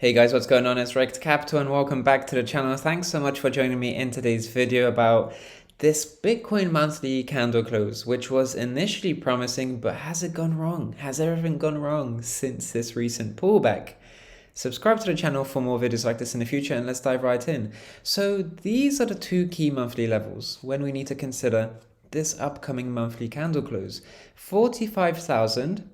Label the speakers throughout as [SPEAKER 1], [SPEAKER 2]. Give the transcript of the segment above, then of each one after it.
[SPEAKER 1] Hey guys, what's going on? It's Rekt Capital and welcome back to the channel. Thanks so much for joining me in today's video about this Bitcoin monthly candle close, which was initially promising, but has it gone wrong? Has everything gone wrong since this recent pullback? Subscribe to the channel for more videos like this in the future and let's dive right in. So these are the two key monthly levels when we need to consider this upcoming monthly candle close. 45,000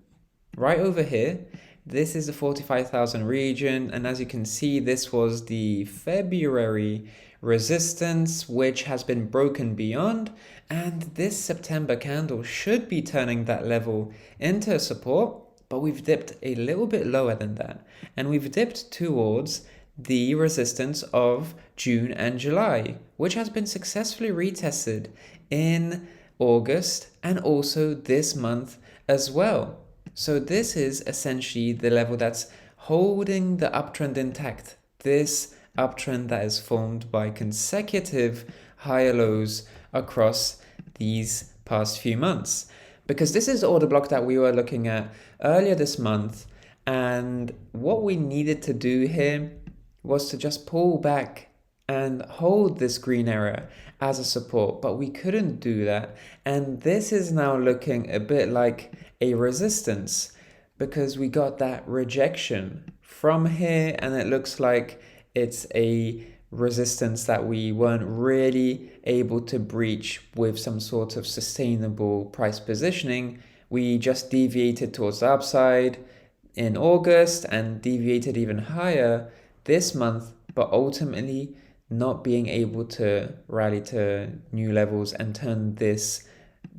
[SPEAKER 1] right over here. This is the 45,000 region, and as you can see, this was the February resistance, which has been broken beyond, and this September candle should be turning that level into support, but we've dipped a little bit lower than that, and we've dipped towards the resistance of June and July, which has been successfully retested in August and also this month as well. So this is essentially the level that's holding the uptrend intact. This uptrend that is formed by consecutive higher lows across these past few months. Because this is the order block that we were looking at earlier this month. And what we needed to do here was to just pull back and hold this green area as a support, but we couldn't do that. And this is now looking a bit like a resistance because we got that rejection from here, and it looks like it's a resistance that we weren't really able to breach with some sort of sustainable price positioning. We just deviated towards the upside in August and deviated even higher this month, but ultimately not being able to rally to new levels and turn this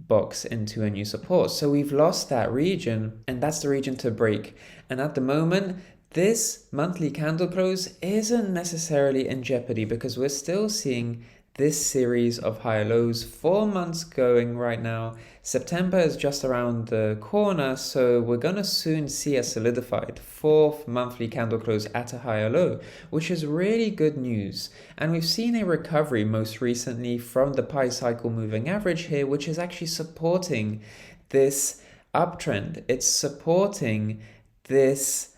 [SPEAKER 1] box into a new support. So we've lost that region, and that's the region to break. And at the moment, this monthly candle close isn't necessarily in jeopardy because we're still seeing this series of higher lows, 4 months going right now. September is just around the corner, so we're going to soon see a solidified 4th monthly candle close at a higher low, which is really good news. And we've seen a recovery most recently from the pi cycle moving average here, which is actually supporting this uptrend. It's supporting this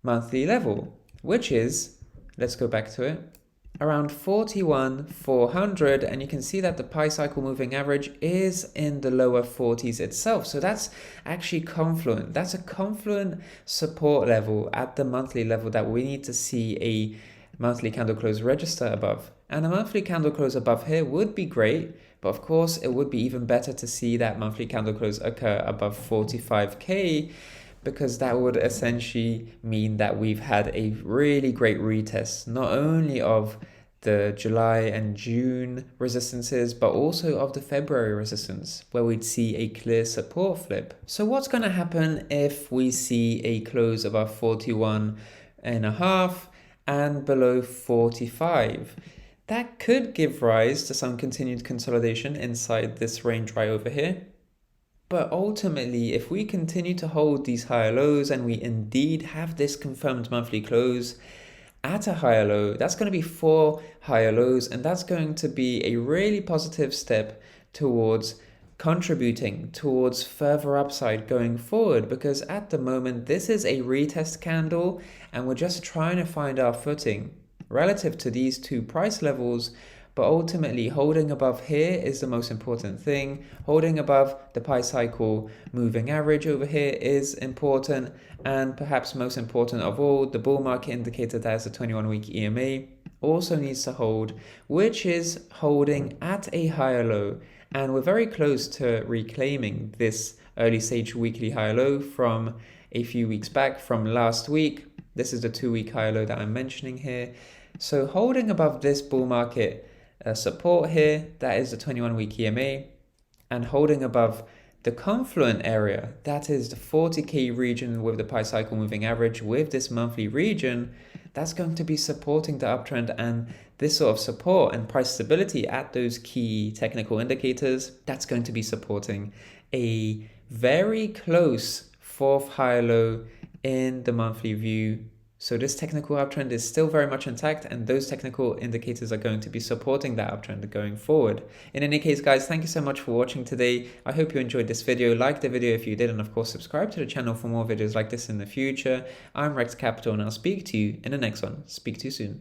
[SPEAKER 1] monthly level, which is, let's go back to it, around 41,400, and you can see that the pi cycle moving average is in the lower 40s itself. So that's actually confluent. That's a confluent support level at the monthly level that we need to see a monthly candle close register above. And a monthly candle close above here would be great, but of course it would be even better to see that monthly candle close occur above 45k, because that would essentially mean that we've had a really great retest, not only of the July and June resistances, but also of the February resistance, where we'd see a clear support flip. So what's going to happen if we see a close above 41.5 and below 45? That could give rise to some continued consolidation inside this range right over here. But ultimately, if we continue to hold these higher lows and we indeed have this confirmed monthly close at a higher low, that's going to be 4 higher lows, and that's going to be a really positive step towards contributing towards further upside going forward, because at the moment this is a retest candle and we're just trying to find our footing relative to these two price levels. But ultimately, holding above here is the most important thing. Holding above the pi cycle moving average over here is important. And perhaps most important of all, the bull market indicator, that is the 21-week EMA, also needs to hold, which is holding at a higher low. And we're very close to reclaiming this early stage weekly higher low from a few weeks back, from last week. This is the 2-week higher low that I'm mentioning here. So holding above this bull market support here, that is the 21-week EMA, and holding above the confluent area, that is the 40k region with the pi cycle moving average, with this monthly region, that's going to be supporting the uptrend. And this sort of support and price stability at those key technical indicators, that's going to be supporting a very close 4th higher low in the monthly view So this technical uptrend is still very much intact, and those technical indicators are going to be supporting that uptrend going forward. In any case, guys, thank you so much for watching today. I hope you enjoyed this video. Like the video if you did, and of course subscribe to the channel for more videos like this in the future. I'm Rekt Capital, and I'll speak to you in the next one. Speak to you soon.